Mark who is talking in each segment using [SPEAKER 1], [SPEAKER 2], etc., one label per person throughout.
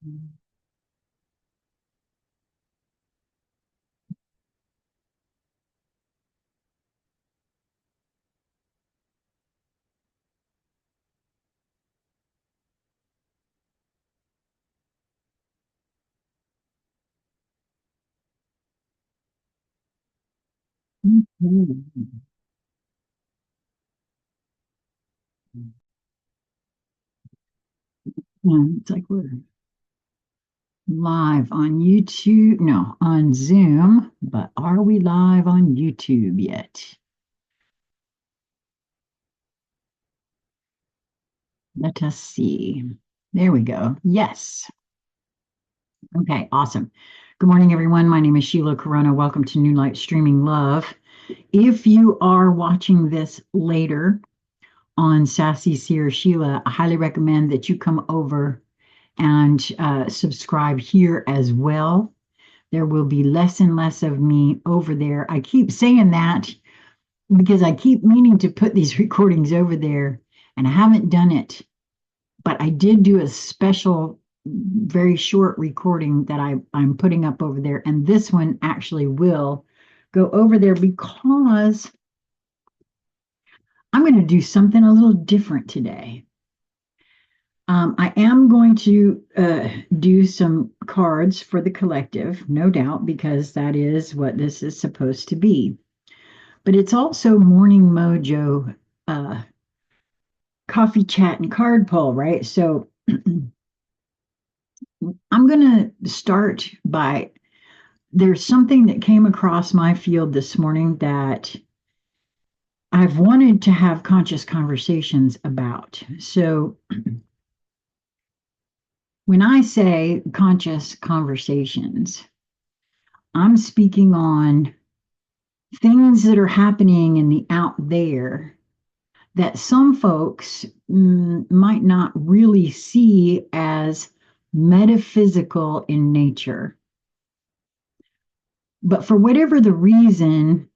[SPEAKER 1] Mhm. Yeah, it's like we're live on YouTube, no, on Zoom, but are we live on YouTube yet? Let us see. There we go. Yes. Okay, awesome. Good morning, everyone. My name is Sheila Corona. Welcome to New Light Streaming Love. If you are watching this later on Sassy Seer Sheila, I highly recommend that you come over and subscribe here as well. There will be less and less of me over there. I keep saying that because I keep meaning to put these recordings over there, and I haven't done it. But I did do a special, very short recording that I'm putting up over there, and this one actually will go over there because I'm going to do something a little different today. I am going to do some cards for the collective, no doubt, because that is what this is supposed to be. But it's also Morning Mojo coffee chat and card pull, right? So I'm going to start by there's something that came across my field this morning that I've wanted to have conscious conversations about. So when I say conscious conversations, I'm speaking on things that are happening in the out there that some folks might not really see as metaphysical in nature. But for whatever the reason,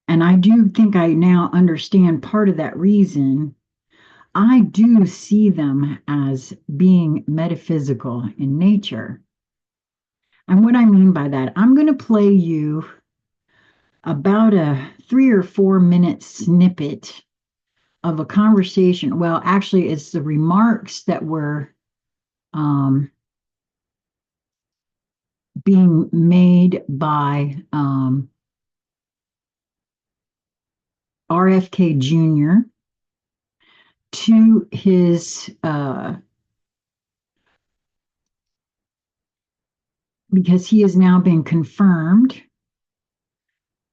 [SPEAKER 1] and I do think I now understand part of that reason, I do see them as being metaphysical in nature. And what I mean by that, I'm going to play you about a 3 or 4 minute snippet of a conversation. Well, actually, it's the remarks that were um, being made by RFK Jr. to his, because he has now been confirmed,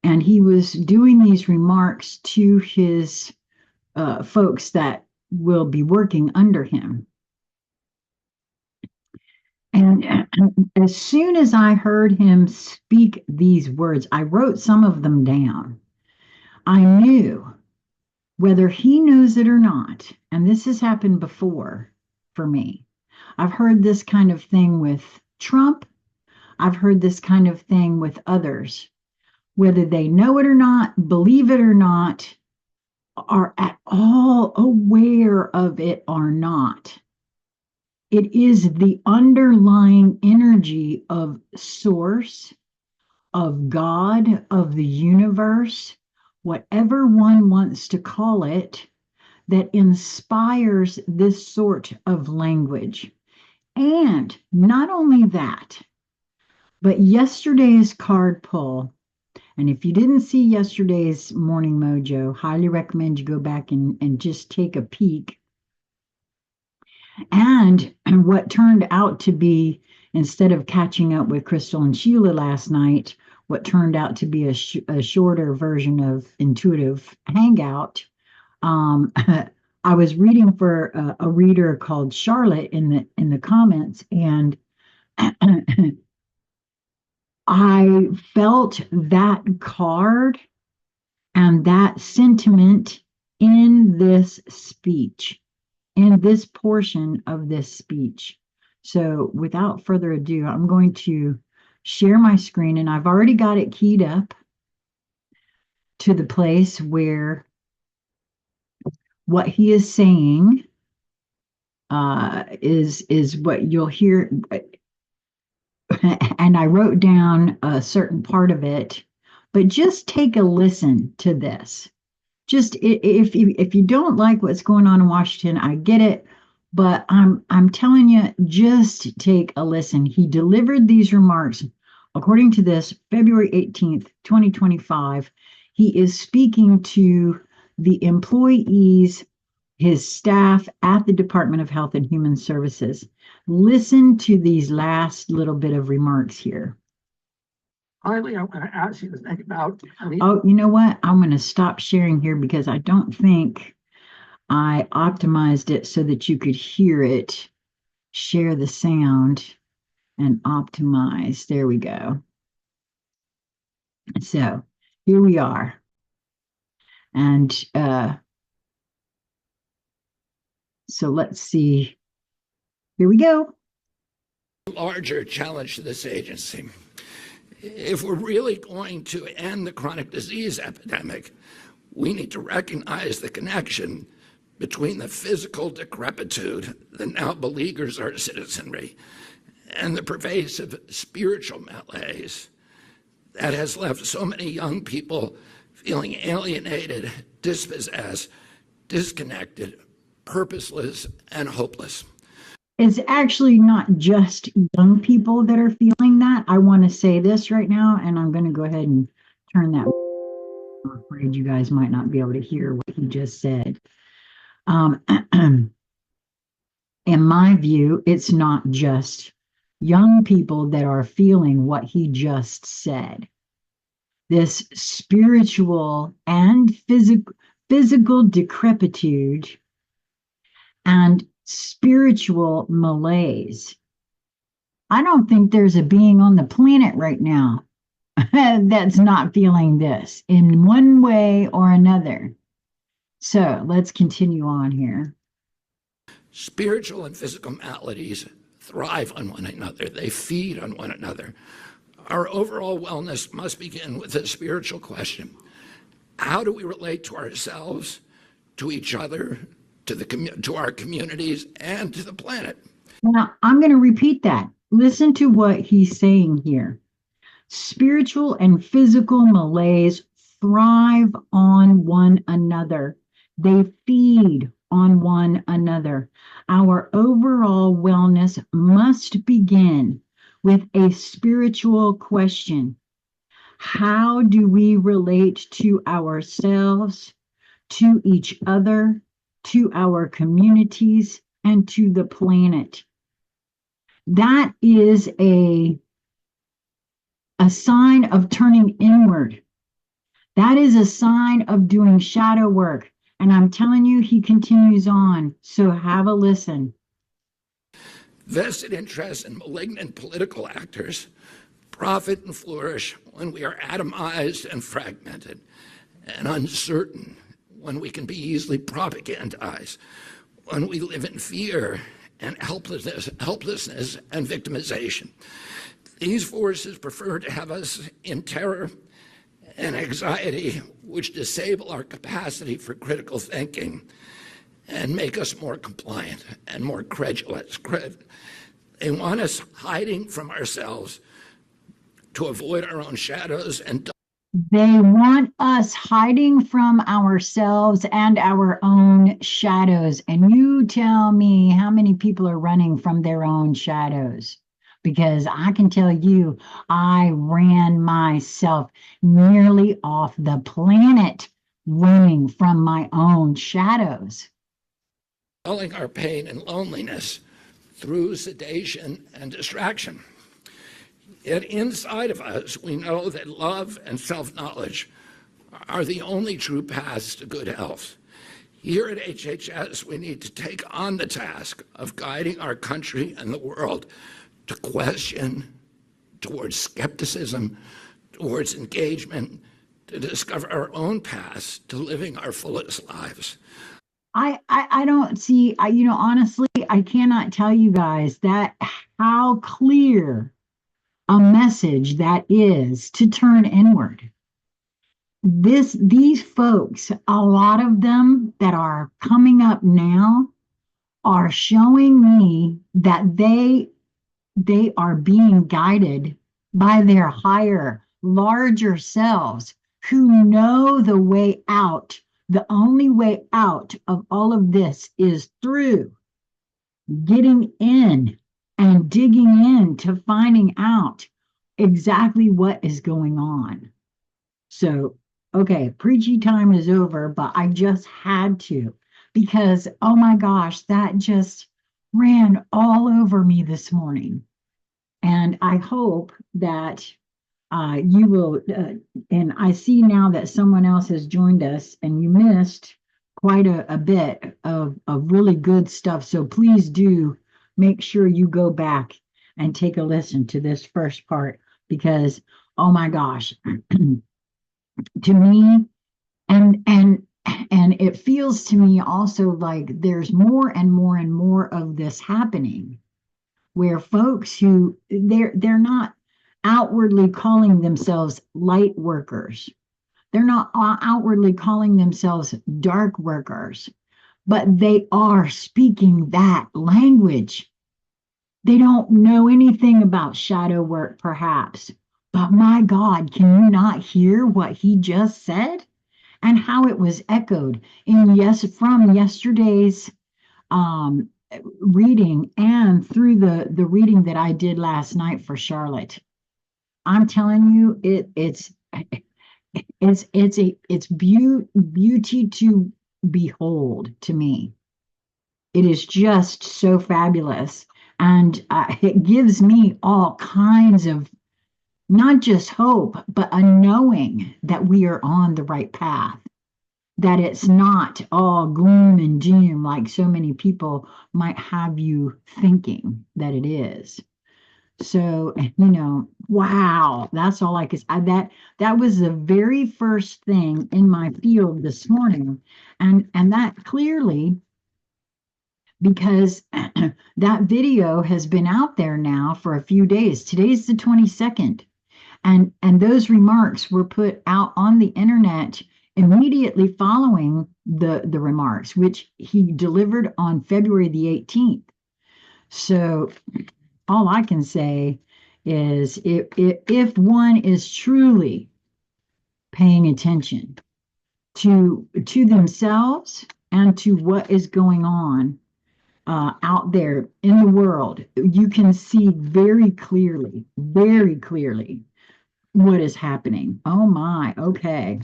[SPEAKER 1] and he was doing these remarks to his folks that will be working under him. And as soon as I heard him speak these words, I wrote some of them down. I knew, whether he knows it or not, and this has happened before for me. I've heard this kind of thing with Trump. I've heard this kind of thing with others, whether they know it or not, believe it or not, are at all aware of it or not. It is the underlying energy of source, of God, of the universe, whatever one wants to call it, that inspires this sort of language. And not only that, but yesterday's card pull. And if you didn't see yesterday's Morning Mojo, highly recommend you go back and just take a peek. And what turned out to be, instead of catching up with Crystal and Sheila last night, what turned out to be a shorter version of Intuitive Hangout. I was reading for a reader called Charlotte in the comments, and I felt that card and that sentiment in this speech, in this portion of this speech. So without further ado, I'm going to share my screen, and I've already got it keyed up to the place where what he is saying is what you'll hear. And I wrote down a certain part of it, but just take a listen to this. Just if you don't like what's going on in Washington, I get it, but I'm telling you, just take a listen. He delivered these remarks according to this February 18th, 2025. He is speaking to the employees, his staff at the Department of Health and Human Services. Listen to these last little bit of remarks here.
[SPEAKER 2] Finally, I'm going to ask you to think about.
[SPEAKER 1] Oh, you know what? I'm going to stop sharing here because I don't think I optimized it so that you could hear it. Share the sound and optimize. There we go. So here we are. And so let's see. Here we go.
[SPEAKER 2] Larger challenge to this agency. If we're really going to end the chronic disease epidemic, we need to recognize the connection between the physical decrepitude that now beleaguers our citizenry and the pervasive spiritual malaise that has left so many young people feeling alienated, dispossessed, disconnected, purposeless, and hopeless.
[SPEAKER 1] It's actually not just young people that are feeling that. I want to say this right now, and I'm going to go ahead and turn that. I'm afraid you guys might not be able to hear what he just said. In my view, it's not just young people that are feeling what he just said. This spiritual and physical decrepitude and spiritual malaise. I don't think there's a being on the planet right now that's not feeling this in one way or another. So let's continue on here.
[SPEAKER 2] Spiritual and physical maladies thrive on one another. They feed on one another. Our overall wellness must begin with a spiritual question. How do we relate to ourselves, to each other, to our communities, and to the planet?
[SPEAKER 1] Now, I'm going to repeat that. Listen to what he's saying here. Spiritual and physical malaise thrive on one another. They feed on one another. Our overall wellness must begin with a spiritual question. How do we relate to ourselves, to each other, to our communities, and to the planet? That is a sign of turning inward. That is a sign of doing shadow work. And I'm telling you, he continues on. So have a listen.
[SPEAKER 2] Vested interests in malignant political actors profit and flourish when we are atomized and fragmented and uncertain, when we can be easily propagandized, when we live in fear and helplessness and victimization. These forces prefer to have us in terror and anxiety, which disable our capacity for critical thinking and make us more compliant and more credulous. They want us hiding from ourselves to avoid our own shadows and
[SPEAKER 1] they want us hiding from ourselves and our own shadows. And you tell me how many people are running from their own shadows. Because I can tell you, I ran myself nearly off the planet running from my own shadows.
[SPEAKER 2] Dulling our pain and loneliness through sedation and distraction. Yet inside of us, we know that love and self-knowledge are the only true paths to good health. Here at HHS, we need to take on the task of guiding our country and the world to question, towards skepticism, towards engagement, to discover our own paths to living our fullest lives.
[SPEAKER 1] I don't see, honestly, I cannot tell you guys that how clear a message that is to turn inward. These folks, a lot of them that are coming up now are showing me that they are being guided by their higher, larger selves who know the way out. The only way out of all of this is through getting in and digging in to finding out exactly what is going on. So, okay, preachy time is over, but I just had to because, oh my gosh, that just ran all over me this morning. And I hope that you will, and I see now that someone else has joined us and you missed quite a bit of really good stuff. So please do make sure you go back and take a listen to this first part because, oh my gosh, to me, and and it feels to me also like there's more and more and more of this happening where folks who they're not outwardly calling themselves light workers. They're not outwardly calling themselves dark workers, but they are speaking that language. They don't know anything about shadow work, perhaps, but my God, can you not hear what he just said and how it was echoed in from yesterday's um, reading and through the reading that I did last night for Charlotte. I'm telling you, it's beauty to behold to me. It is just so fabulous, and it gives me all kinds of not just hope, but a knowing that we are on the right path. That it's not all gloom and doom like so many people might have you thinking that it is. So, wow, that's all I could that was the very first thing in my field this morning. And that clearly because that video has been out there now for a few days. Today's the 22nd. And those remarks were put out on the internet immediately following the remarks, which he delivered on February the 18th. So all I can say is if one is truly paying attention to themselves and to what is going on out there in the world, you can see very clearly what is happening. Oh my, okay.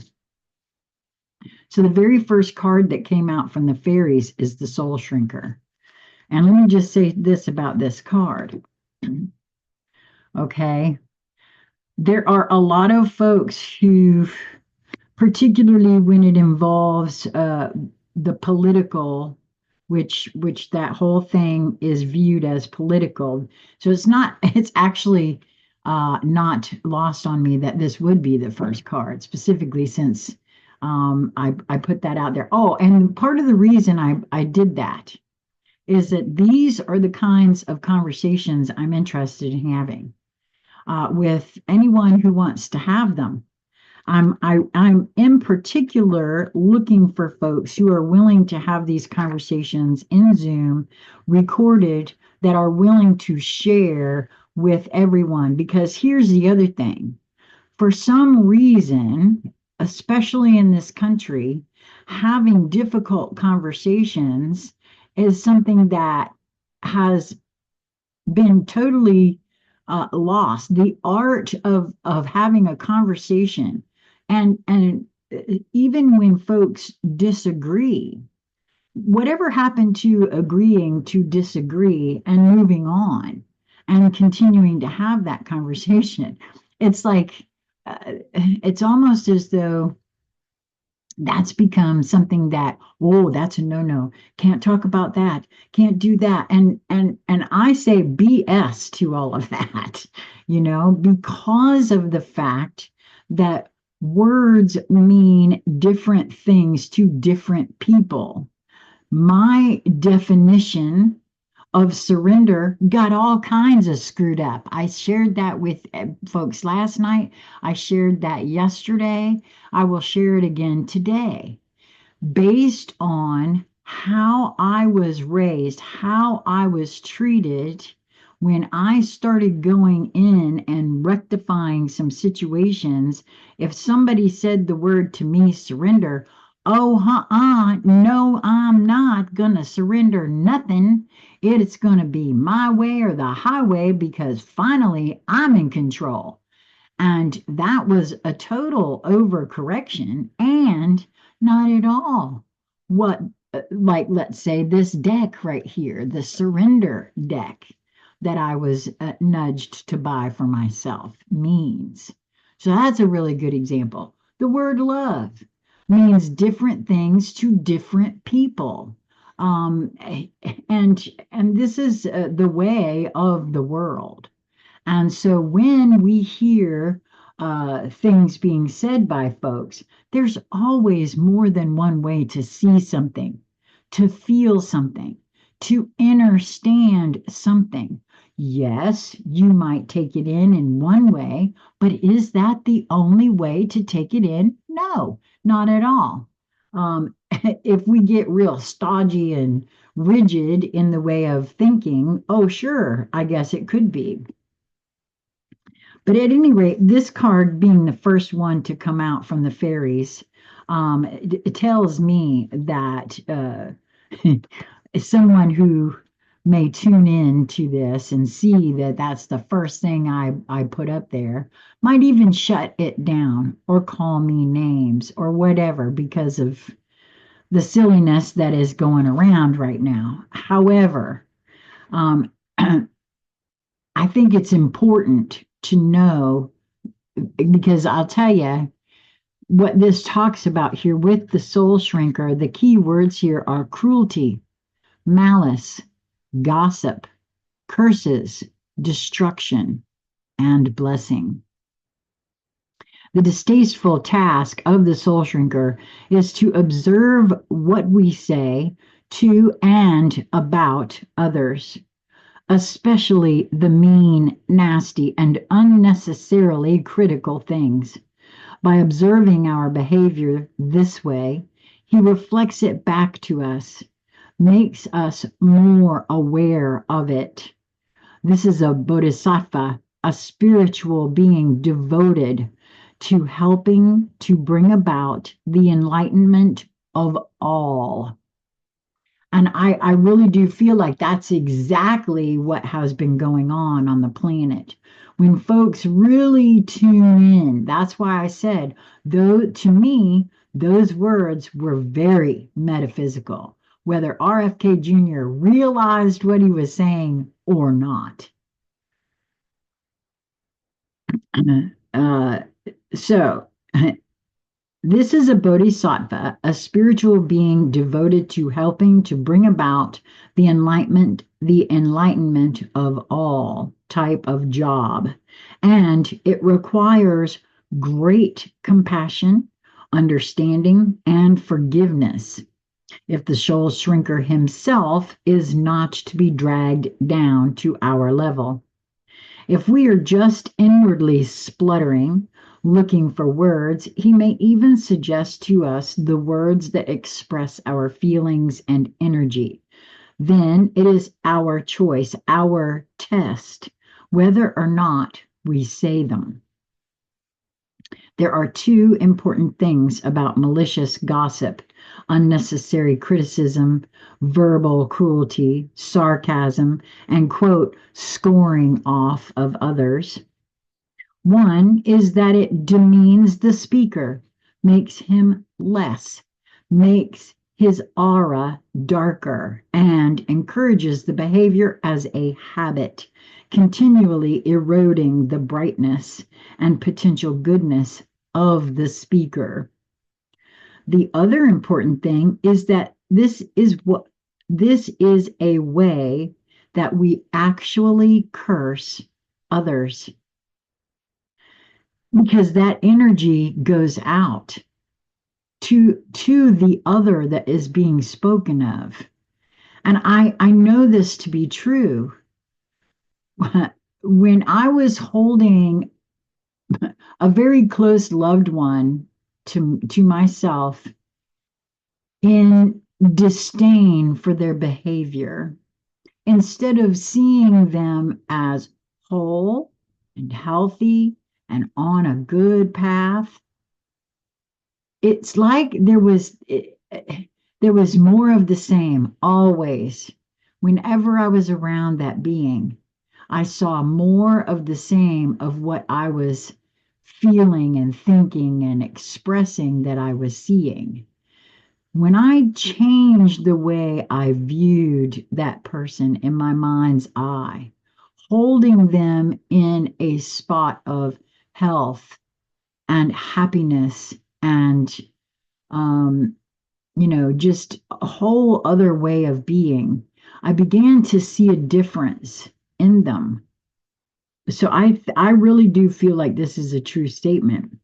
[SPEAKER 1] So the very first card that came out from the fairies is the Soul Shrinker. And let me just say this about this card. Okay. There are a lot of folks who, particularly when it involves the political, which that whole thing is viewed as political. So it's actually not lost on me that this would be the first card, specifically since I put that out there. Oh, and part of the reason I did that is that these are the kinds of conversations I'm interested in having with anyone who wants to have them. I'm in particular looking for folks who are willing to have these conversations in Zoom, recorded, that are willing to share with everyone. Because here's the other thing. For some reason, especially in this country, having difficult conversations is something that has been totally lost. The art of having a conversation, and even when folks disagree, whatever happened to agreeing to disagree and moving on and continuing to have that conversation? It's like it's almost as though that's become something that, oh, that's a no-no, can't talk about that, can't do that. And I say BS to all of that, because of the fact that words mean different things to different people. My definition of surrender got all kinds of screwed up. I shared that with folks last night. I shared that yesterday. I will share it again today, based on how I was raised, how I was treated when I started going in and rectifying some situations. If somebody said the word to me, surrender, oh, no, I'm not going to surrender nothing. It's going to be my way or the highway because finally I'm in control. And that was a total overcorrection and not at all what, like, let's say this deck right here, the surrender deck that I was nudged to buy for myself means. So that's a really good example. The word love means different things to different people. Um, and this is the way of the world. And so when we hear things being said by folks, there's always more than one way to see something, to feel something, to understand something. Yes, you might take it in one way, but is that the only way to take it in? No, not at all. If we get real stodgy and rigid in the way of thinking, oh, sure, I guess it could be. But at any rate, this card being the first one to come out from the fairies, it tells me that someone who may tune in to this and see that that's the first thing I put up there might even shut it down or call me names or whatever because of the silliness that is going around right now. However, um, I think it's important to know because I'll tell you what this talks about here with the soul shrinker. The key words here are cruelty, malice, gossip, curses, destruction, and blessing. The distasteful task of the soul shrinker is to observe what we say to and about others, especially the mean, nasty, and unnecessarily critical things. By observing our behavior this way, he reflects it back to us, makes us more aware of it. This is a bodhisattva, a spiritual being devoted to helping to bring about the enlightenment of all. And I really do feel like that's exactly what has been going on the planet. When folks really tune in, that's why I said, though, to me, those words were very metaphysical, whether RFK Jr. realized what he was saying or not. Uh, so, this is a bodhisattva, a spiritual being devoted to helping to bring about the enlightenment of all type of job. And it requires great compassion, understanding, and forgiveness if the soul shrinker himself is not to be dragged down to our level. If we are just inwardly spluttering, looking for words, he may even suggest to us the words that express our feelings and energy. Then it is our choice, our test, whether or not we say them. There are two important things about malicious gossip, unnecessary criticism, verbal cruelty, sarcasm, and, quote, scoring off of others. One is that it demeans the speaker, makes him less, makes his aura darker, and encourages the behavior as a habit, continually eroding the brightness and potential goodness of the speaker. The other important thing is that this is a way that we actually curse others, because that energy goes out to the other that is being spoken of. And I know this to be true. When I was holding a very close loved one to myself in disdain for their behavior instead of seeing them as whole and healthy and on a good path. It's like there was more of the same always. Whenever I was around that being, I saw more of the same of what I was feeling and thinking and expressing that I was seeing. When I changed the way I viewed that person in my mind's eye, holding them in a spot of health and happiness and, um, just a whole other way of being, I began to see a difference in them. So I really do feel like this is a true statement.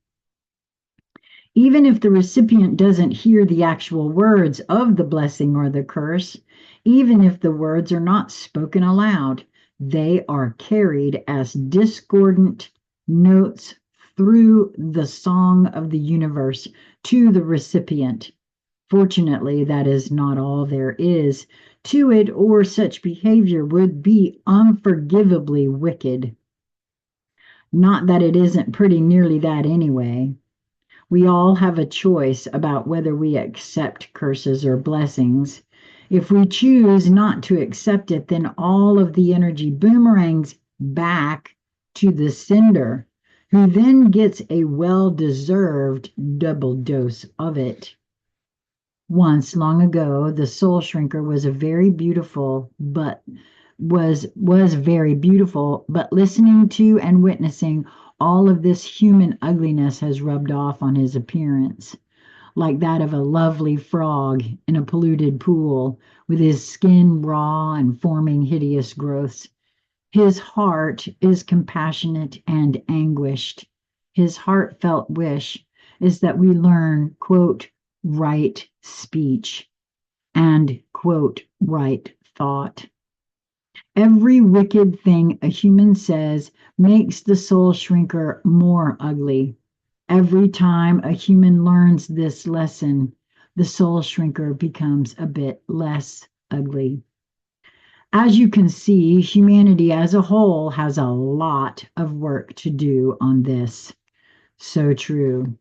[SPEAKER 1] Even if the recipient doesn't hear the actual words of the blessing or the curse, even if the words are not spoken aloud, they are carried as discordant notes through the song of the universe to the recipient. Fortunately, that is not all there is to it, or such behavior would be unforgivably wicked. Not that it isn't pretty nearly that anyway. We all have a choice about whether we accept curses or blessings. If we choose not to accept it, then all of the energy boomerangs back to the sender, who then gets a well deserved double dose of it. Once long ago, the soul shrinker was a very beautiful, but was very beautiful, but listening to and witnessing all of this human ugliness has rubbed off on his appearance, like that of a lovely frog in a polluted pool, with his skin raw and forming hideous growths. His heart is compassionate and anguished. His heartfelt wish is that we learn, quote, right speech and, quote, right thought. Every wicked thing a human says makes the soul shrinker more ugly. Every time a human learns this lesson, the soul shrinker becomes a bit less ugly. As you can see, humanity as a whole has a lot of work to do on this. So true.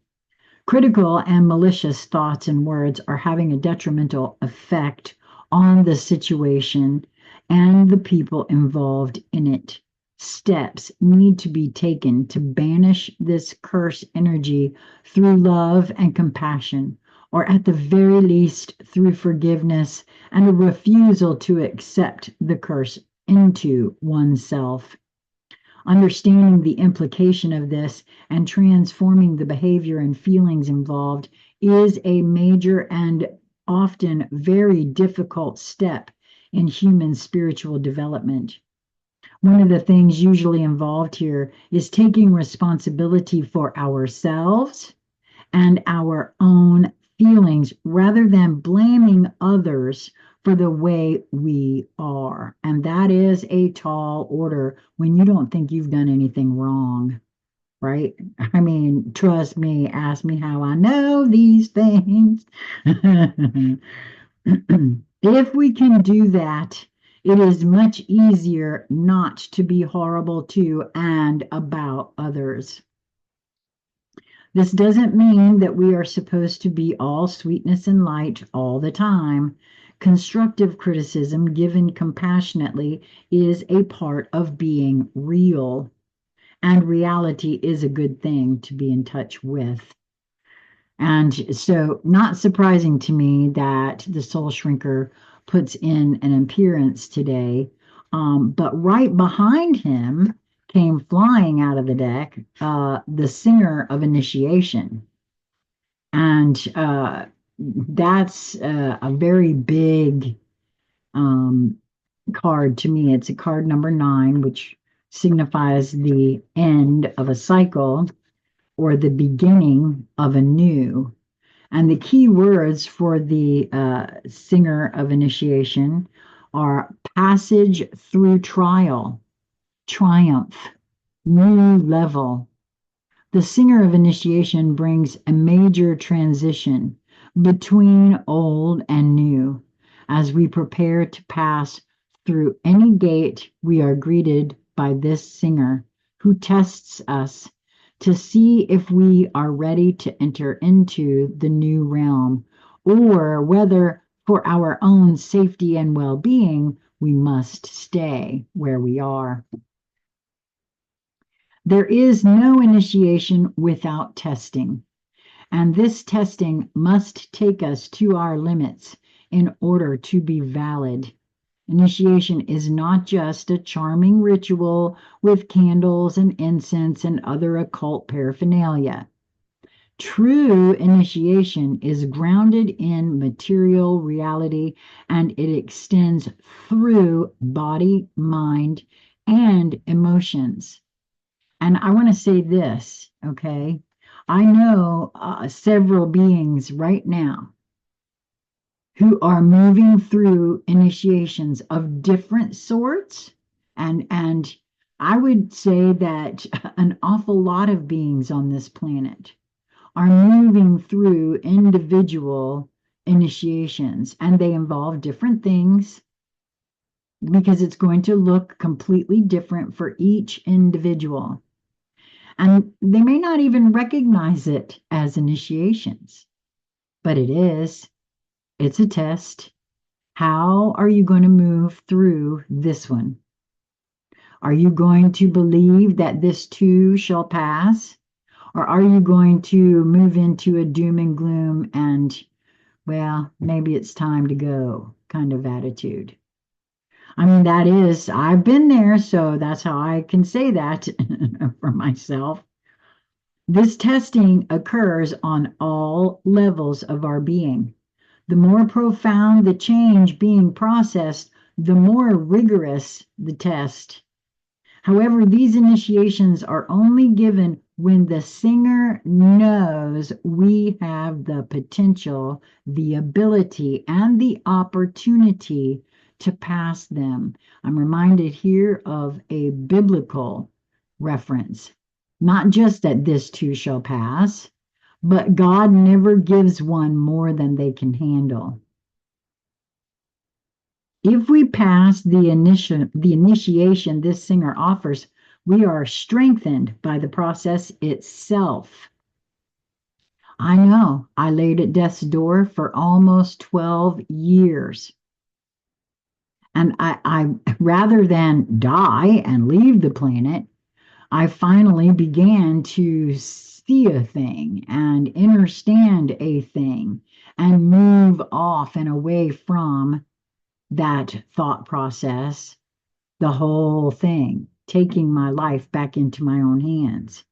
[SPEAKER 1] Critical and malicious thoughts and words are having a detrimental effect on the situation and the people involved in it. Steps need to be taken to banish this curse energy through love and compassion, or at the very least through forgiveness and a refusal to accept the curse into oneself. Understanding the implication of this and transforming the behavior and feelings involved is a major and often very difficult step in human spiritual development. One of the things usually involved here is taking responsibility for ourselves and our own feelings rather than blaming others for the way we are. And that is a tall order when you don't think you've done anything wrong, right? I mean, trust me, ask me how I know these things. If we can do that, it is much easier not to be horrible to and about others. This doesn't mean that we are supposed to be all sweetness and light all the time. Constructive criticism given compassionately is a part of being real, and reality is a good thing to be in touch with. And so, not surprising to me that the soul shrinker puts in an appearance today. But right behind him came flying out of the deck the singer of initiation. And that's a very big card to me. It's a card number 9, which signifies the end of a cycle or the beginning of a new. And the key words for the singer of initiation are passage through trial, triumph, new level. The singer of initiation brings a major transition, between old and new. As we prepare to pass through any gate, we are greeted by this singer who tests us to see if we are ready to enter into the new realm, or whether for our own safety and well being we must stay where we are. There is no initiation without testing. And this testing must take us to our limits in order to be valid. Initiation is not just a charming ritual with candles and incense and other occult paraphernalia. True initiation is grounded in material reality, and it extends through body, mind, and emotions. And I want to say this, okay? I know several beings right now who are moving through initiations of different sorts. And I would say that an awful lot of beings on this planet are moving through individual initiations, and they involve different things because it's going to look completely different for each individual. And they may not even recognize it as initiations, but it is. It's a test. How are you going to move through this one? Are you going to believe that this too shall pass? Or are you going to move into a doom and gloom and, well, maybe it's time to go kind of attitude? I mean, I've been there, so that's how I can say that for myself. This testing occurs on all levels of our being. The more profound the change being processed, the more rigorous the test. However, these initiations are only given when the singer knows we have the potential, the ability, and the opportunity to pass them. I'm reminded here of a biblical reference. Not just that this too shall pass, but God never gives one more than they can handle. If we pass the initiation this singer offers, we are strengthened by the process itself. I know I laid at death's door for almost 12 years. And I rather than die and leave the planet, I finally began to see a thing and understand a thing and move off and away from that thought process, the whole thing, taking my life back into my own hands.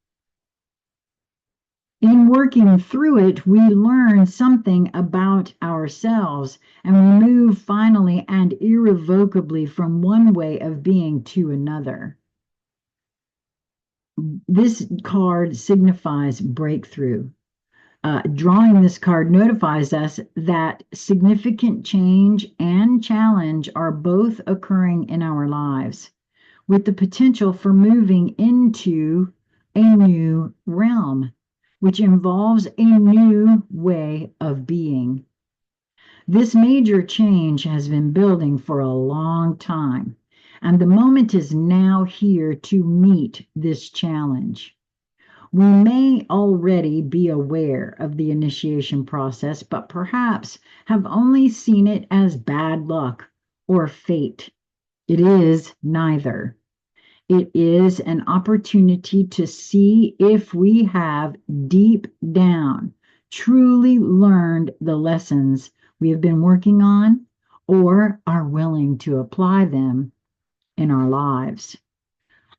[SPEAKER 1] In working through it, we learn something about ourselves, and we move finally and irrevocably from one way of being to another. This card signifies breakthrough. Drawing this card notifies us that significant change and challenge are both occurring in our lives, with the potential for moving into a new realm, which involves a new way of being. This major change has been building for a long time, and the moment is now here to meet this challenge. We may already be aware of the initiation process, but perhaps have only seen it as bad luck or fate. It is neither. It is an opportunity to see if we have deep down truly learned the lessons we have been working on or are willing to apply them in our lives.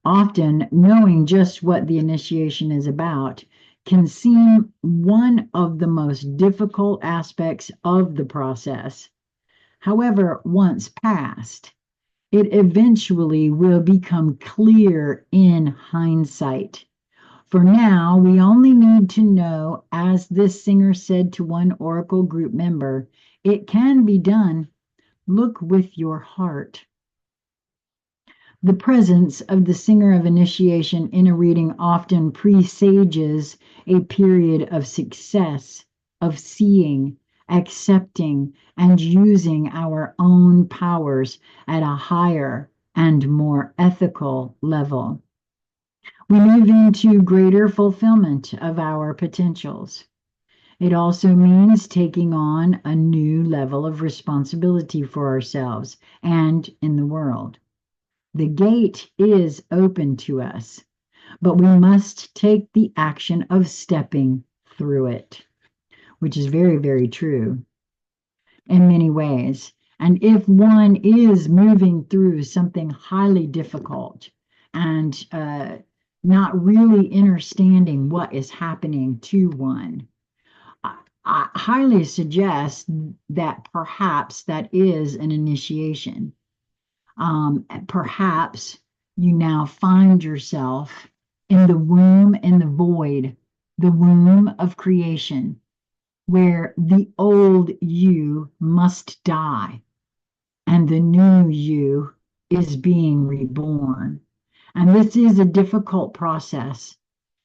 [SPEAKER 1] Often, knowing just what the initiation is about can seem one of the most difficult aspects of the process. However, once passed, it eventually will become clear in hindsight. For now, we only need to know, as this singer said to one Oracle group member, it can be done. Look with your heart. The presence of the singer of initiation in a reading often presages a period of success, of seeing, accepting and using our own powers at a higher and more ethical level. We move into greater fulfillment of our potentials. It also means taking on a new level of responsibility for ourselves and in the world. The gate is open to us, but we must take the action of stepping through it, which is very, very true in many ways. And if one is moving through something highly difficult and not really understanding what is happening to one, I highly suggest that perhaps that is an initiation. Perhaps you now find yourself in the womb, in the void, the womb of creation, where the old you must die and the new you is being reborn. And this is a difficult process,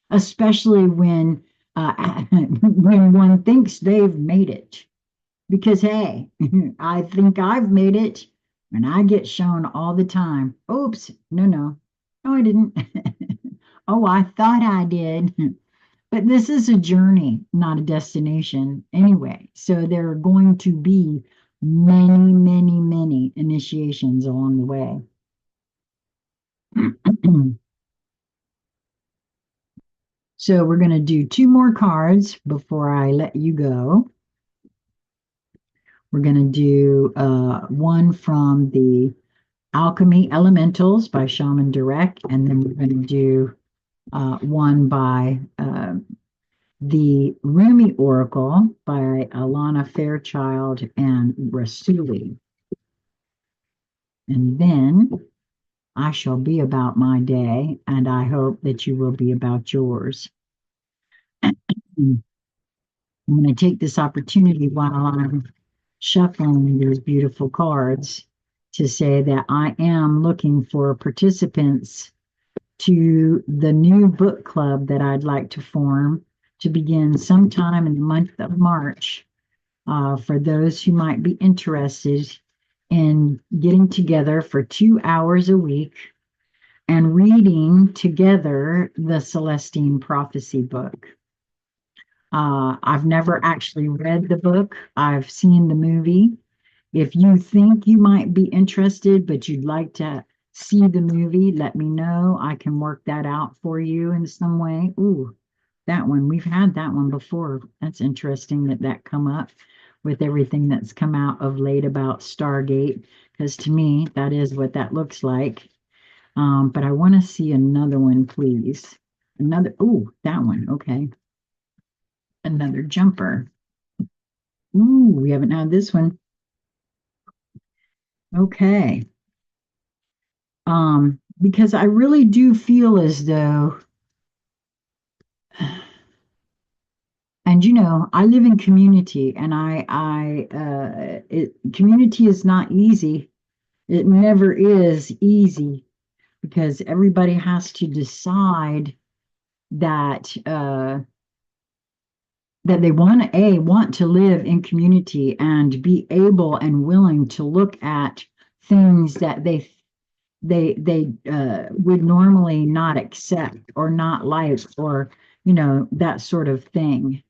[SPEAKER 1] especially when when one thinks they've made it. Because hey, I think I've made it, and I get shown all the time. Oops, no, I didn't. Oh, I thought I did. But this is a journey, not a destination anyway. So there are going to be many, many, many initiations along the way. So we're going to do two more cards before I let you go. We're going to do one from the Alchemy Elementals by Shaman Direct, and then we're going to do one by the Rumi Oracle by Alana Fairchild and Rasuli. And then I shall be about my day, and I hope that you will be about yours. I'm going to take this opportunity while I'm shuffling these beautiful cards to say that I am looking for participants to the new book club that I'd like to form to begin sometime in the month of March. For those who might be interested in getting together for 2 hours a week and reading together the Celestine Prophecy book. I've never actually read the book. I've seen the movie. If you think you might be interested, but you'd like to see the movie, let me know. I can work that out for you in some way. Ooh, that one. We've had that one before. That's interesting that that come up with everything that's come out of late about Stargate, because to me, that is what that looks like. But I want to see another one, please. Another, ooh, that one. Okay. Another jumper. Ooh, we haven't had this one. Okay. Because I really do feel as though, and I live in community, and community is not easy. It never is easy because everybody has to decide that that they want to live in community and be able and willing to look at things that they would normally not accept or not like, or that sort of thing.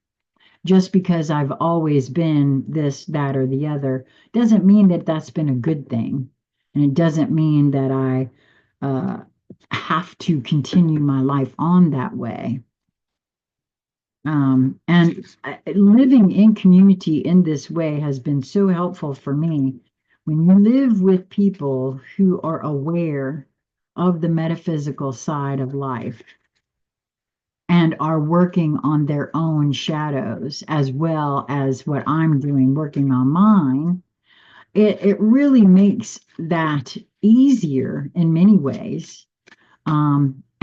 [SPEAKER 1] Just because I've always been this, that, or the other doesn't mean that that's been a good thing, and it doesn't mean that I have to continue my life on that way. And living in community in this way has been so helpful for me. When you live with people who are aware of the metaphysical side of life and are working on their own shadows, as well as what I'm doing, working on mine, it really makes that easier in many ways.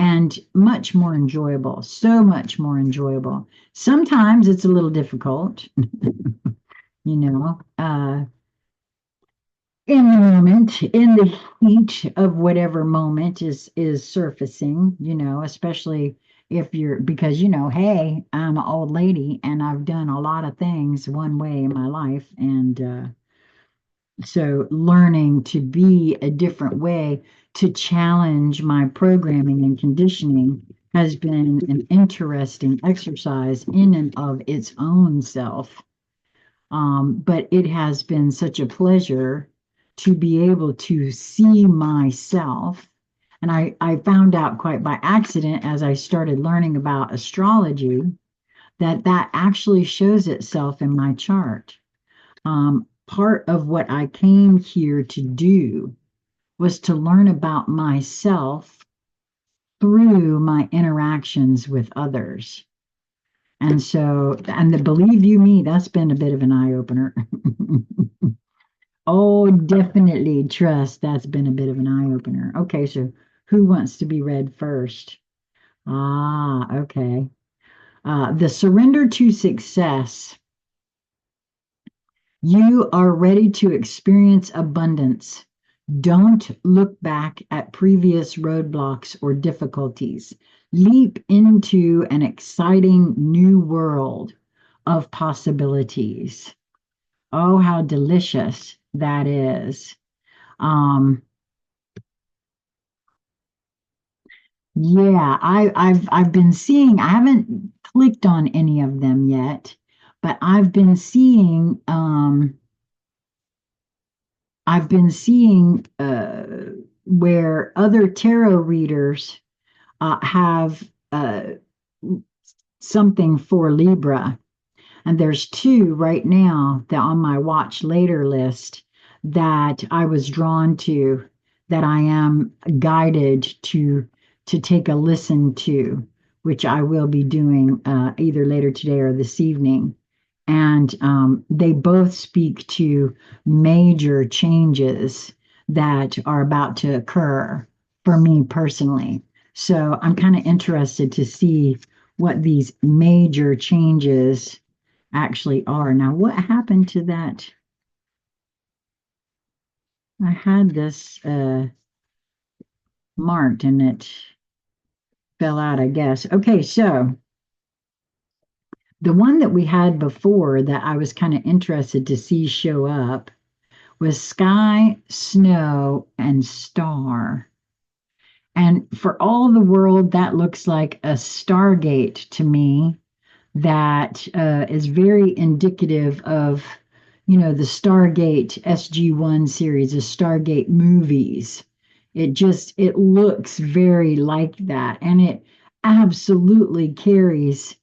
[SPEAKER 1] And much more enjoyable, so much more enjoyable. Sometimes it's a little difficult, you know, uh, in the moment, in the heat of whatever moment is surfacing, especially if you're, because, you know, hey, I'm an old lady and I've done a lot of things one way in my life. And so learning to be a different way to challenge my programming and conditioning has been an interesting exercise in and of its own self. But it has been such a pleasure to be able to see myself. And I found out quite by accident as I started learning about astrology that that actually shows itself in my chart. Part of what I came here to do was to learn about myself through my interactions with others. And so, and the, believe you me, that's been a bit of an eye opener. Oh, definitely trust. That's been a bit of an eye opener. Okay, so who wants to be read first? Ah, okay. The surrender to success. You are ready to experience abundance. Don't look back at previous roadblocks or difficulties. Leap into an exciting new world of possibilities. Oh, how delicious that is. Um, yeah, I've been seeing, I haven't clicked on any of them yet, but I've been seeing where other tarot readers have something for Libra. And there's two right now that on my watch later list that I was drawn to, that I am guided to take a listen to, which I will be doing either later today or this evening. And they both speak to major changes that are about to occur for me personally. So I'm kind of interested to see what these major changes actually are. Now, what happened to that? I had this marked and it fell out, I guess. Okay, so the one that we had before that I was kind of interested to see show up was sky, snow, and star. And for all the world, that looks like a stargate to me that is very indicative of, you know, the Stargate SG-1 series, the Stargate movies. It looks very like that. And it absolutely carries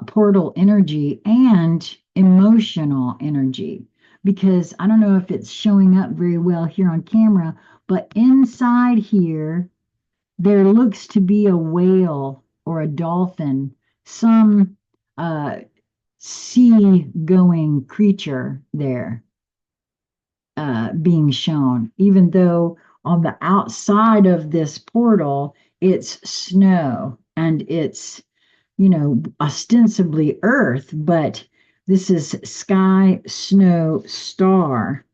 [SPEAKER 1] portal energy and emotional energy. Because I don't know if it's showing up very well here on camera, but inside here, there looks to be a whale or a dolphin, some uh, sea going creature there being shown, even though on the outside of this portal, it's snow and it's, you know, ostensibly earth, but this is sky, snow, star.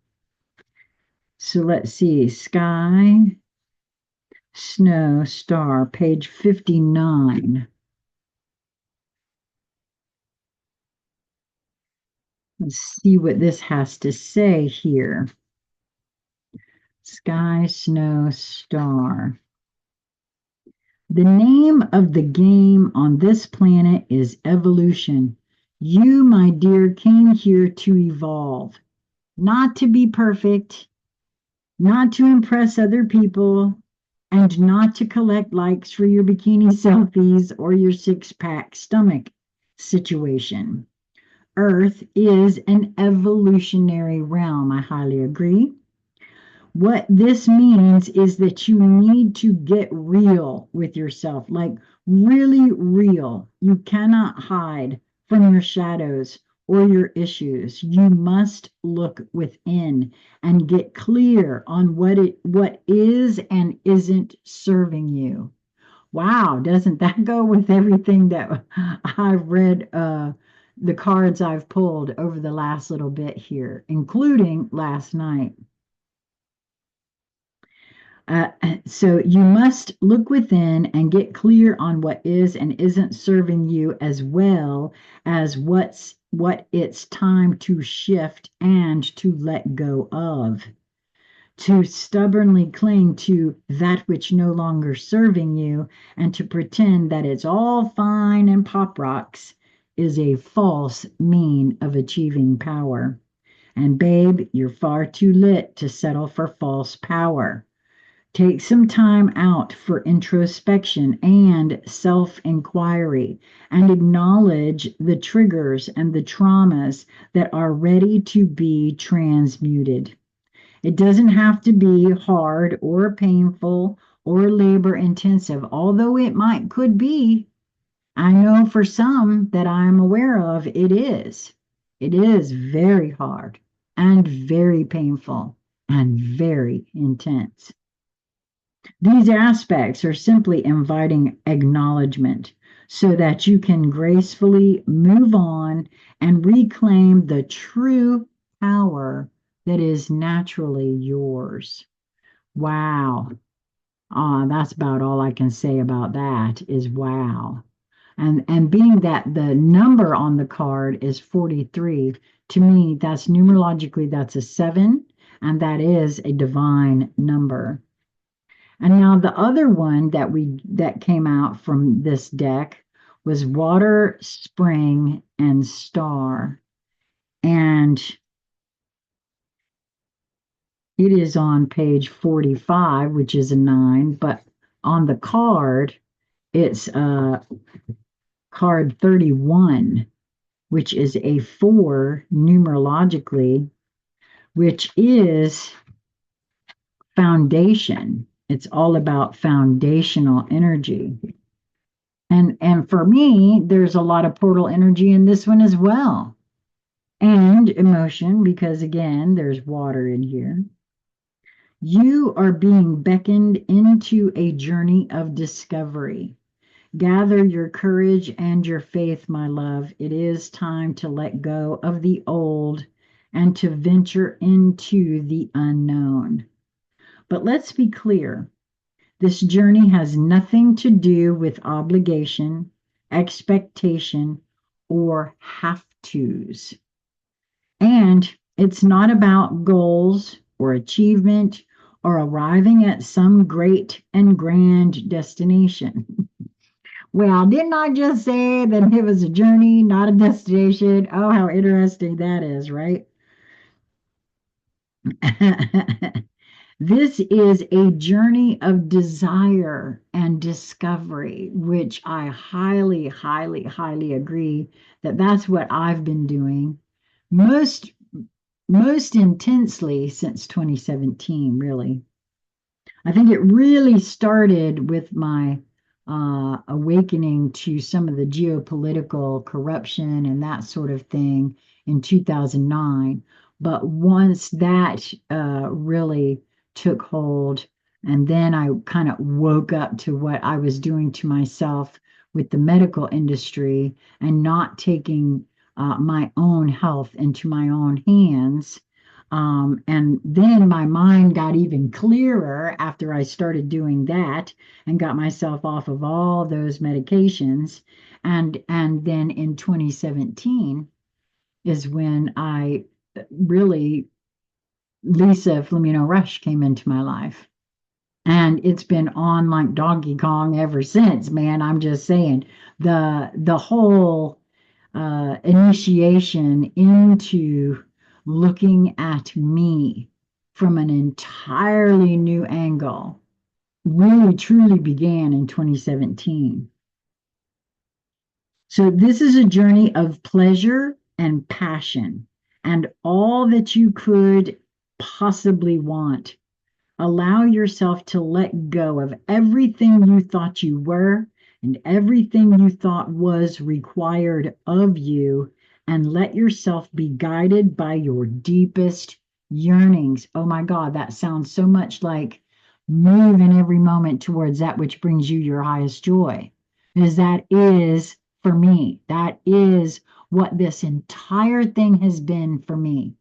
[SPEAKER 1] So let's see, sky, snow, star, page 59. Let's see what this has to say here. Sky, snow, star. The name of the game on this planet is evolution. You, my dear, came here to evolve, not to be perfect, not to impress other people, and not to collect likes for your bikini selfies or your six-pack stomach situation. Earth is an evolutionary realm. I highly agree. What this means is that you need to get real with yourself, like really real. You cannot hide from your shadows or your issues. You must look within and get clear on what is and isn't serving you. Wow, doesn't that go with everything that I've read, the cards I've pulled over the last little bit here, including last night? So you must look within and get clear on what is and isn't serving you, as well as what it's time to shift and to let go of. To stubbornly cling to that which no longer serving you and to pretend that it's all fine and pop rocks is a false mean of achieving power. And babe, you're far too lit to settle for false power. Take some time out for introspection and self inquiry and acknowledge the triggers and the traumas that are ready to be transmuted. It doesn't have to be hard or painful or labor intensive, although it could be. I know for some that I'm aware of, it is. It is very hard and very painful and very intense. These aspects are simply inviting acknowledgement so that you can gracefully move on and reclaim the true power that is naturally yours. Wow. That's about all I can say about that is wow. And being that the number on the card is 43, to me, that's numerologically, that's a 7, and that is a divine number. And now the other one that came out from this deck was Water, Spring, and Star. And it is on page 45, which is a 9, but on the card, it's card 31, which is a 4 numerologically, which is foundation. It's all about foundational energy. And for me, there's a lot of portal energy in this one as well. And emotion, because again, there's water in here. You are being beckoned into a journey of discovery. Gather your courage and your faith, my love. It is time to let go of the old and to venture into the unknown. But let's be clear. This journey has nothing to do with obligation, expectation, or have tos. And it's not about goals or achievement or arriving at some great and grand destination. Well, didn't I just say that it was a journey, not a destination? Oh, how interesting that is, right? This is a journey of desire and discovery, which I highly, highly, highly agree that that's what I've been doing most most intensely since 2017, really. I think it really started with my awakening to some of the geopolitical corruption and that sort of thing in 2009. But once that really took hold, and then I kind of woke up to what I was doing to myself with the medical industry and not taking my own health into my own hands. And then my mind got even clearer after I started doing that and got myself off of all those medications. And then in 2017 is when I really, Lisa Flamino Rush came into my life. And it's been on like Donkey Kong ever since, man. I'm just saying the whole initiation into looking at me from an entirely new angle really truly began in 2017. So this is a journey of pleasure and passion and all that you could possibly want. Allow yourself to let go of everything you thought you were and everything you thought was required of you, and let yourself be guided by your deepest yearnings. Oh my God, that sounds so much like move in every moment towards that which brings you your highest joy. Because that is, for me, that is what this entire thing has been for me.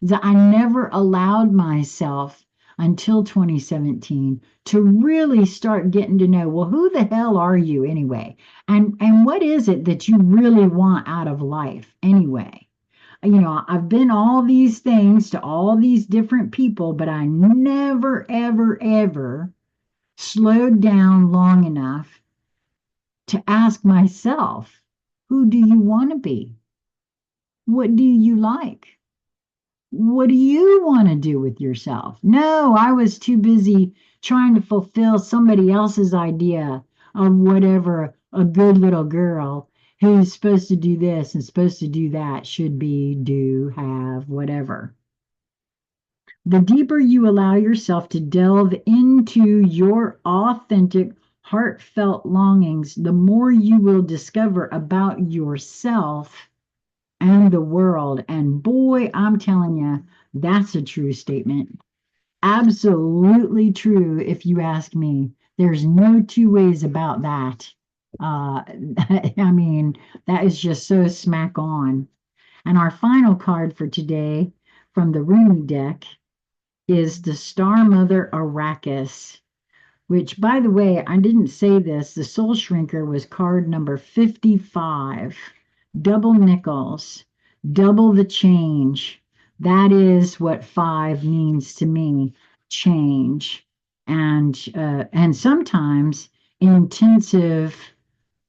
[SPEAKER 1] That I never allowed myself until 2017 to really start getting to know, well, who the hell are you anyway? And what is it that you really want out of life anyway? I've been all these things to all these different people, but I never, ever, ever slowed down long enough to ask myself, who do you want to be? What do you like? What do you want to do with yourself? No, I was too busy trying to fulfill somebody else's idea of whatever a good little girl who's supposed to do this and supposed to do that should be, do, have, whatever. The deeper you allow yourself to delve into your authentic, heartfelt longings, the more you will discover about yourself and the world. And boy, I'm telling you, that's a true statement. Absolutely true, if you ask me. There's no two ways about that. I mean, that is just so smack on. And our final card for today from the Rune deck is the Star Mother Arrakis, which, by the way, I didn't say this. The Soul Shrinker was card number 55. Double nickels, double the change. That is what 5 means to me, change. And sometimes intensive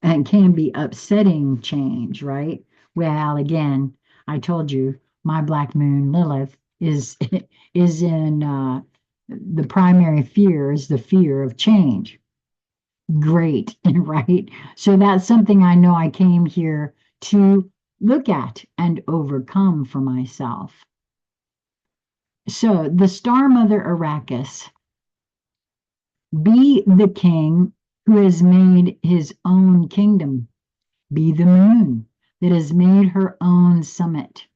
[SPEAKER 1] and can be upsetting change, right? Well, again, I told you my black moon Lilith is is in the primary fear is the fear of change. Great, right? So that's something I know I came here to look at and overcome for myself. So the Star Mother Arrakis, be the king who has made his own kingdom. Be the moon that has made her own summit.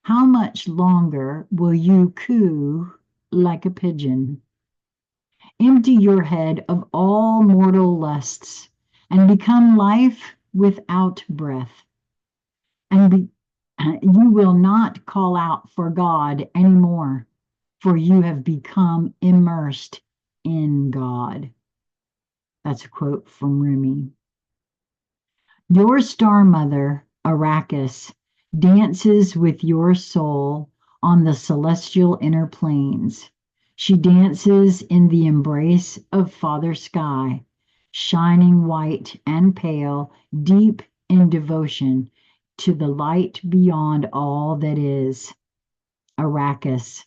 [SPEAKER 1] How much longer will you coo like a pigeon? Empty your head of all mortal lusts and become life without breath. And you will not call out for God anymore, for you have become immersed in God. That's a quote from Rumi. Your star mother, Arrakis, dances with your soul on the celestial inner planes. She dances in the embrace of Father Sky, shining white and pale, deep in devotion to the light beyond all that is. Arrakis,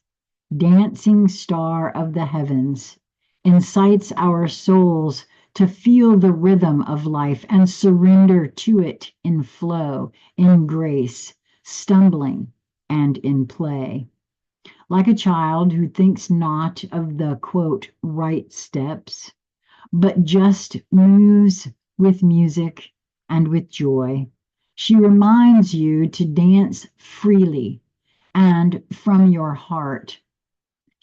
[SPEAKER 1] dancing star of the heavens, incites our souls to feel the rhythm of life and surrender to it in flow, in grace, stumbling, and in play. Like a child who thinks not of the quote, right steps, but just moves with music and with joy. She reminds you to dance freely and from your heart.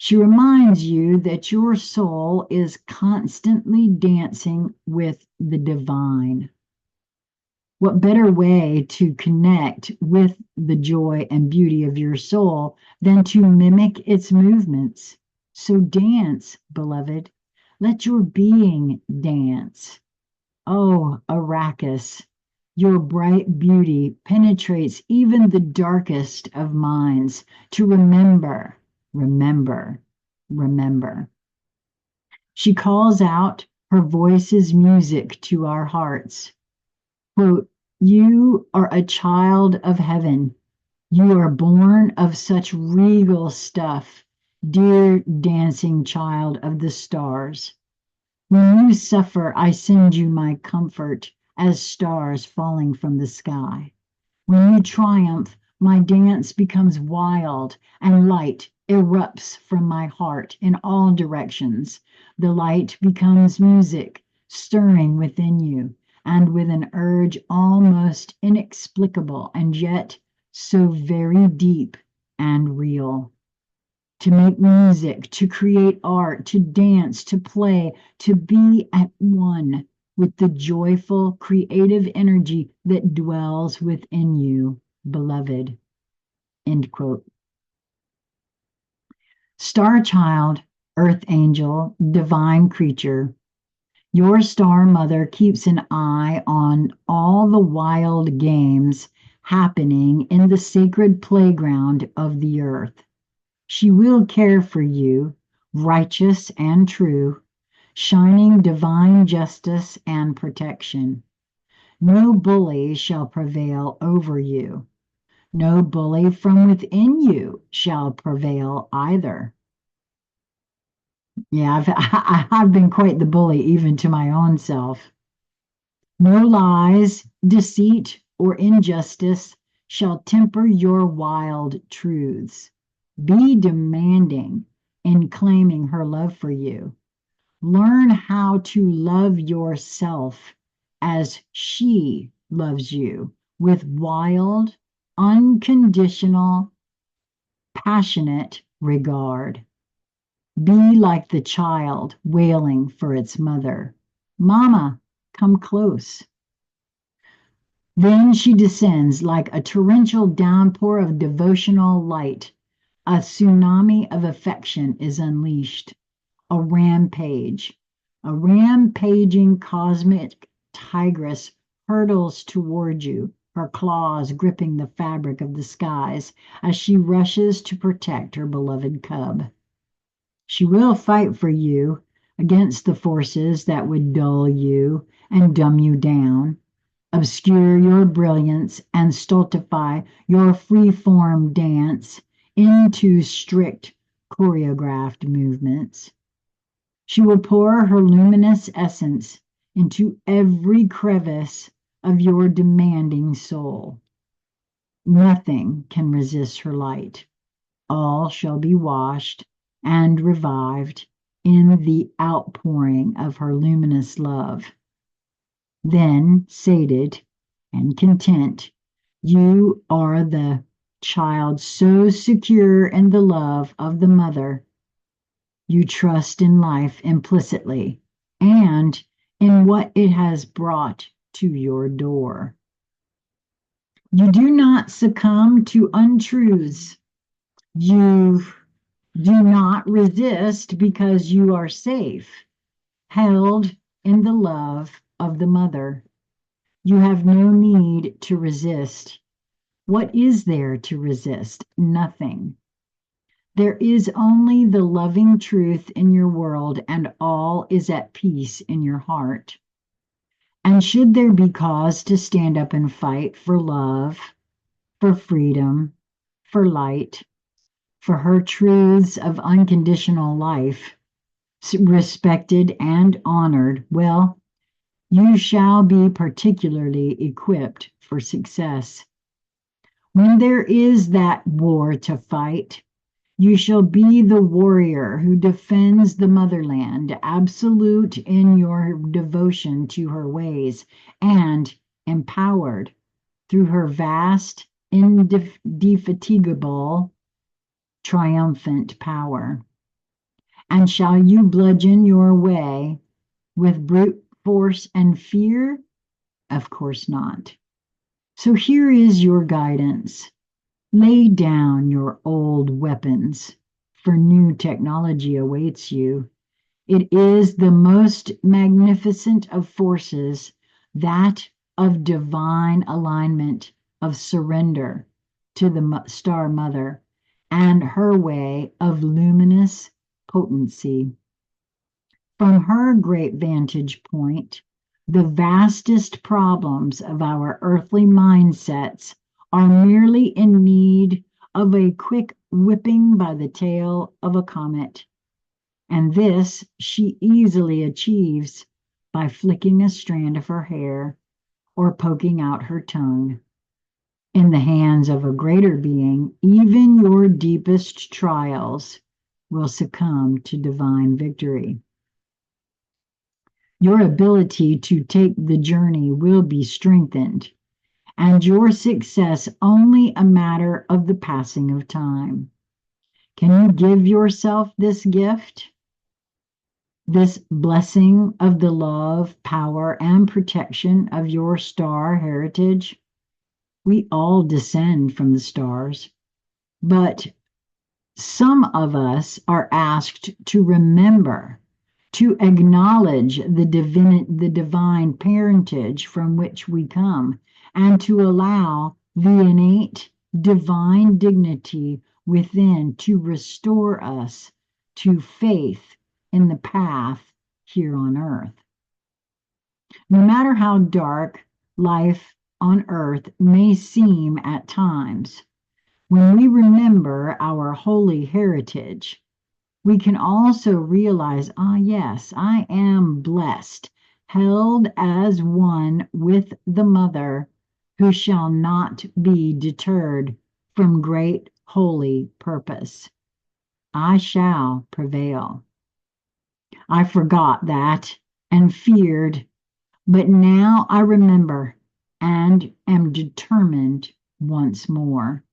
[SPEAKER 1] She reminds you that your soul is constantly dancing with the divine. What better way to connect with the joy and beauty of your soul than to mimic its movements? So dance, beloved. Let your being dance. Oh, Arrakis, your bright beauty penetrates even the darkest of minds to remember, remember, remember. She calls out, her voice is music to our hearts. Quote, you are a child of heaven. You are born of such regal stuff, dear dancing child of the stars. When you suffer, I send you my comfort as stars falling from the sky. When you triumph, my dance becomes wild and light erupts from my heart in all directions. The light becomes music, stirring within you, and with an urge almost inexplicable and yet so very deep and real. To make music, to create art, to dance, to play, to be at one with the joyful, creative energy that dwells within you, beloved. End quote. Star Child, earth angel, divine creature. Your star mother keeps an eye on all the wild games happening in the sacred playground of the earth. She will care for you, righteous and true, shining divine justice and protection. No bully shall prevail over you. No bully from within you shall prevail either. Yeah, I've been quite the bully even to my own self. No lies, deceit, or injustice shall temper your wild truths. Be demanding in claiming her love for you. Learn how to love yourself as she loves you with wild, unconditional, passionate regard. Be like the child wailing for its mother. Mama, come close. Then she descends like a torrential downpour of devotional light. A tsunami of affection is unleashed. A rampage. A rampaging cosmic tigress hurtles toward you, her claws gripping the fabric of the skies as she rushes to protect her beloved cub. She will fight for you against the forces that would dull you and dumb you down, obscure your brilliance, and stultify your free-form dance into strict choreographed movements. She will pour her luminous essence into every crevice of your demanding soul. Nothing can resist her light. All shall be washed and revived in the outpouring of her luminous love. Then, sated and content, you are the child so secure in the love of the mother. You trust in life implicitly and in what it has brought to your door. You do not succumb to untruths. You do not resist because you are safe, held in the love of the mother. You have no need to resist. What is there to resist? Nothing. There is only the loving truth in your world, and all is at peace in your heart. And should there be cause to stand up and fight for love, for freedom, for light, for her truths of unconditional life, respected and honored, well, you shall be particularly equipped for success. When there is that war to fight, you shall be the warrior who defends the motherland, absolute in your devotion to her ways, and empowered through her vast, indefatigable, triumphant power. And shall you bludgeon your way with brute force and fear? Of course not. So here is your guidance. Lay down your old weapons, for new technology awaits you. It is the most magnificent of forces, that of divine alignment, of surrender to the Star Mother and her way of luminous potency. From her great vantage point, the vastest problems of our earthly mindsets are merely in need of a quick whipping by the tail of a comet. And this she easily achieves by flicking a strand of her hair or poking out her tongue. In the hands of a greater being, even your deepest trials will succumb to divine victory. Your ability to take the journey will be strengthened, and your success only a matter of the passing of time. Can you give yourself this gift? This blessing of the love, power, and protection of your star heritage? We all descend from the stars, but some of us are asked to remember, to acknowledge the divine parentage from which we come, and to allow the innate divine dignity within to restore us to faith in the path here on earth. No matter how dark life on earth may seem at times, when we remember our holy heritage, we can also realize, yes, I am blessed, held as one with the Mother who shall not be deterred from great holy purpose. I shall prevail. I forgot that and feared, but now I remember and am determined once more.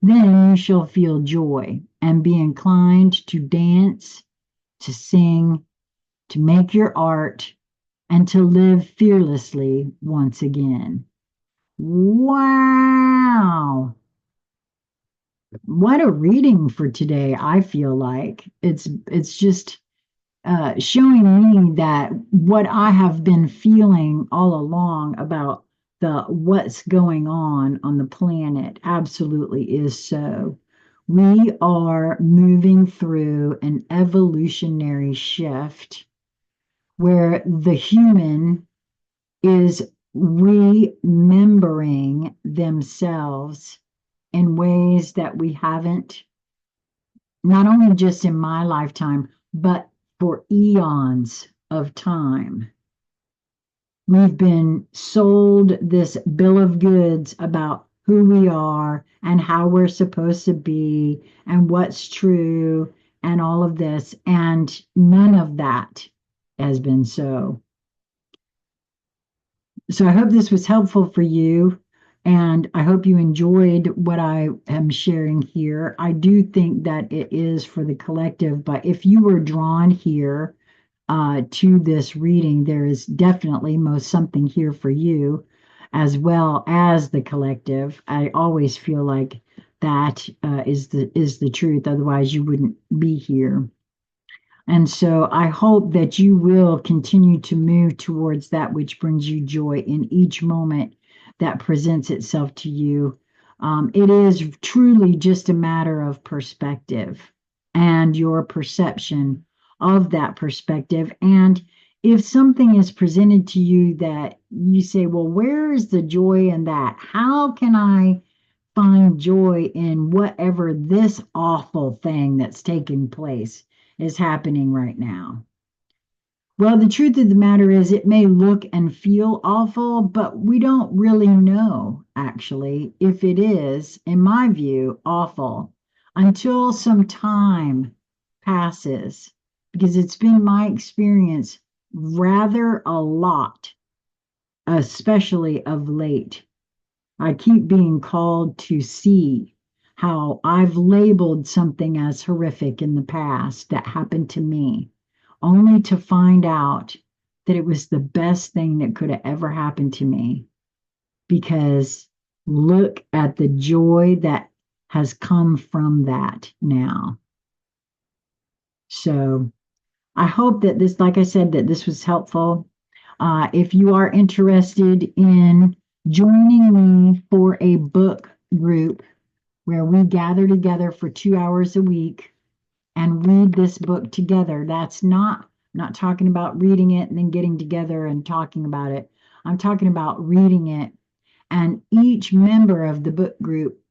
[SPEAKER 1] Then you shall feel joy and be inclined to dance, to sing, to make your art, and to live fearlessly once again. Wow. What a reading for today, I feel like. It's just showing me that what I have been feeling all along about the what's going on the planet absolutely is so. We are moving through an evolutionary shift where the human is remembering themselves in ways that we haven't, not only just in my lifetime, but for eons of time. We've been sold this bill of goods about who we are and how we're supposed to be and what's true and all of this, and none of that has been so. So I hope this was helpful for you, and I hope you enjoyed what I am sharing here. I do think that it is for the collective, but if you were drawn here to this reading, there is definitely most something here for you, as well as the collective. I always feel like that is the truth. Otherwise, you wouldn't be here. And so I hope that you will continue to move towards that which brings you joy in each moment that presents itself to you. It is truly just a matter of perspective and your perception of that perspective. And if something is presented to you that you say, well, where is the joy in that? How can I find joy in whatever this awful thing that's taking place is happening right now? Well, the truth of the matter is, it may look and feel awful, but we don't really know, actually, if it is, in my view, awful until some time passes, because it's been my experience rather a lot, especially of late. I keep being called to see how I've labeled something as horrific in the past that happened to me, only to find out that it was the best thing that could have ever happened to me. Because look at the joy that has come from that now. So I hope that this, like I said, that this was helpful. If you are interested in joining me for a book group where we gather together for 2 hours a week and read this book together, that's not talking about reading it and then getting together and talking about it. I'm talking about reading it, and each member of the book group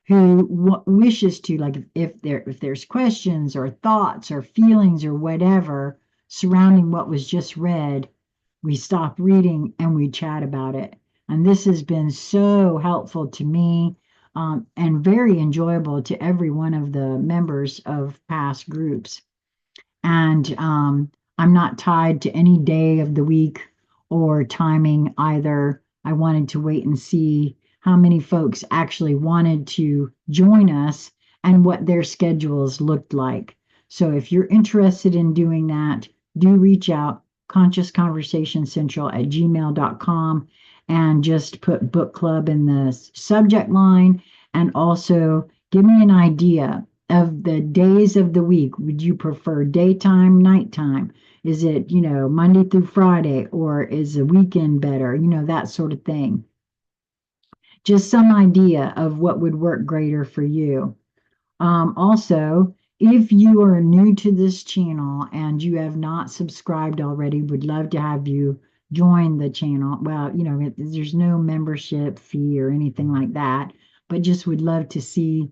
[SPEAKER 1] who wishes to, like, if there's questions or thoughts or feelings or whatever surrounding what was just read, we stop reading and we chat about it. And this has been so helpful to me, and very enjoyable to every one of the members of past groups. And I'm not tied to any day of the week or timing either. I wanted to wait and see how many folks actually wanted to join us and what their schedules looked like. So if you're interested in doing that, do reach out, consciousconversationcentral@gmail.com, and just put book club in the subject line, and also give me an idea of the days of the week, would you prefer daytime, nighttime? Is it, Monday through Friday, or is a weekend better? That sort of thing. Just some idea of what would work greater for you. Also, if you are new to this channel and you have not subscribed already, would love to have you join the channel. Well, there's no membership fee or anything like that, but just would love to see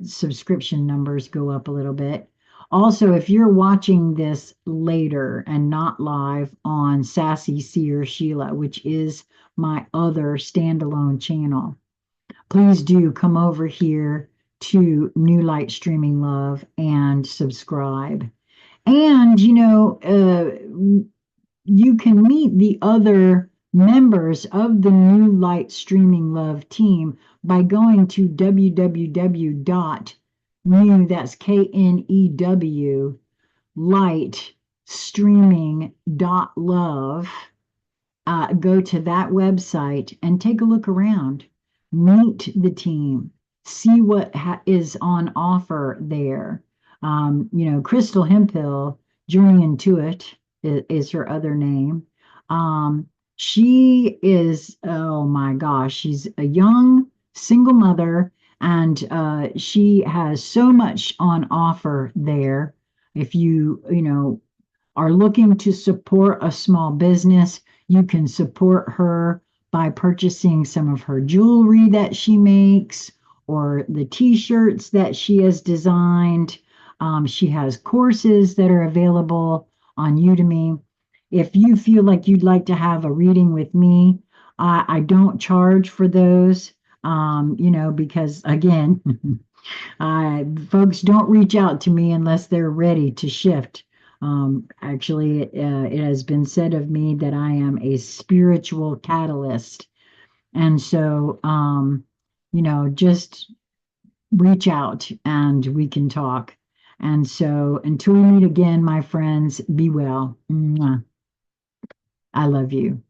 [SPEAKER 1] subscription numbers go up a little bit. Also, if you're watching this later and not live on Sassy Seer Sheila, which is my other standalone channel, please do come over here to New Light Streaming Love and subscribe. And, you can meet the other members of the New Light Streaming Love team by going to www.new, that's KNEW, lightstreaming.love. Go to that website and take a look around, meet the team, see what is on offer there. Crystal Hemphill, Journey Into It is her other name. She is, oh my gosh, she's a young single mother, and she has so much on offer there. If you are looking to support a small business, you can support her by purchasing some of her jewelry that she makes or the t-shirts that she has designed. She has courses that are available on Udemy. If you feel like you'd like to have a reading with me, I don't charge for those, because again, folks don't reach out to me unless they're ready to shift. Actually, it has been said of me that I am a spiritual catalyst. And so, just reach out and we can talk. And so, until we meet again, my friends, be well. Mwah. I love you.